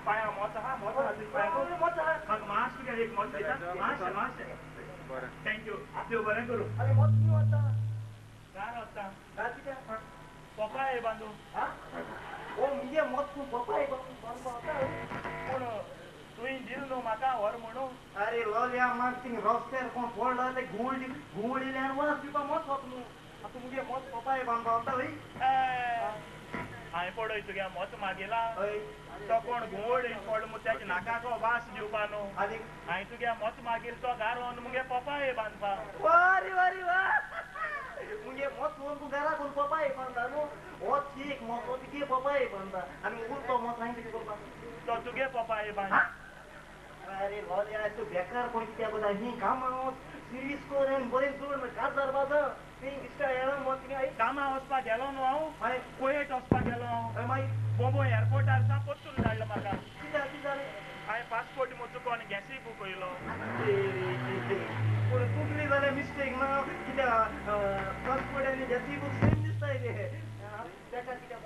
पाया मोचा हा मोचा हातीक पाया मोचा मग मास किती एक मोच दिता मास मास बरं थँक्यू देव बरें करू अरे मोच नी होता गार होता गाती त्या पप्पा आहे बांधू हा ओ म्हणजे मोच तू पप्पा आहे बांधू होता पूण तुवें दिल न्हू म्हाका व्हर म्हणून अरे लोल्या माग थिंग रस्त्यार कोण पडला ते घुवळिले आनी वास दिवपा मोच होता न्हू आतां मुगे मोच पप्पा आहे बांधू होता हय हांवें पळय तुगे मोच मागेला हय तो कोण घुवळ पड मग त्याच्या नाकाचो वास दिवपा न्हू आनी हांवें तुगे मोच मागेल तो गारोन मुगे पप्पा आहे बांदपा वारी वारी वा मुगे मोच व्हरून तूं घरा कोण पप्पा आहे बांधता न्हू हो ठीक मोच हो तुगे पप्पा आहे बांधता आनी उरतो मोच हांवें कितें करपा तो तुगे पप्पा आहे बांद अरे लोल्या तूं बेकार कोण कित्याक कोता ही कामां सिरीस कोर आनी बरें जोड कात जारपाच थिंग दिसता येना मोच थिंग आई कामां वचपाक गेलो न्हू हांव मागीर कुवेट वचपाक गेलो हांव मागीर बोंबो एअरपोर्टार सा पोत्तून धाडलो म्हाका कितें जालें हांवें पासपोर्ट म्हूण चुकोन गॅसी बूक वयलो पूण चुकली जाल्यार मिस्टेक ना कित्याक पासपोर्ट आनी गॅसी बूक सेम दिसताय ते तेका कित्याक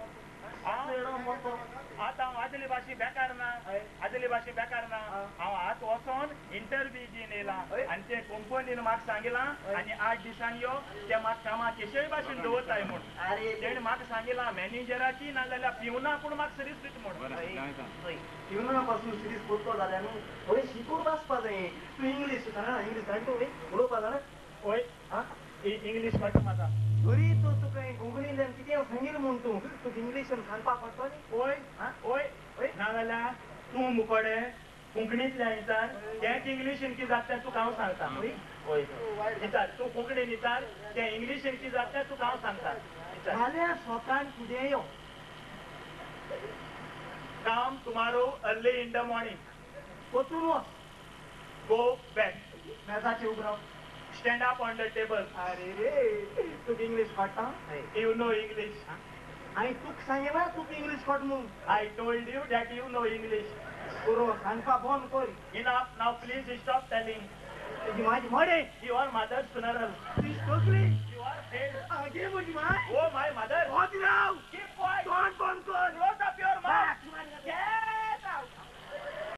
मोडतो आतां हांव आदले भाशे बेकार ना आदले भाशे बेकार ना हांव आत वचोन इंटरव्यू दिवन येयला आनी ते कंपनीन म्हाका सांगिलां आनी 8 दिसांनी यो ते म्हाका कामाक केशय भाशेन दवरताय म्हूण अरे तेणें म्हाका सांगिलां मॅनेजराची नाजाल्यार पिवना पूण म्हाका सर्वीस दिता म्हूण पिवना पासून सिरीज करतो जाल्यार न्हू थोडी शिकून वाचपा जाय तूं इंग्लीश जाणा इंग्लीश जाणटो उलोवपा जाणा ओय इंग्लीश कळटा म्हाका तरी तूं तुका कोंकणींतल्यान कितें सांगिल म्हूण तूं तुका इंग्लीशान सांगपाक पडटो न्ही ओय ओय ओय नाजाल्यार तूं मुकोडे कोंकणींतल्यान विचार तेंच इंग्लिशीन कितें जाता तें तुका हांव सांगता ओय विचार तूं कोंकणीन विचार तें इंग्लिशीन कितें जाता तें तुका हांव सांगता जाल्यार स्वतान फुडें यो काम tomorrow early in the morning वचून वच गो बॅक मेजाचेर उबराव stand up on the table अरे रे तुका इंग्लीश कळटा यू नो इंग्लीश हांवें तुका सांगलें तुका इंग्लीश कळटा म्हूण I told you that you know English पुरो सांगपा बंद कर enough now please stop telling तुजी म्हाजी मडे युअर मदर्स फ्युनरल ती सगळी युअर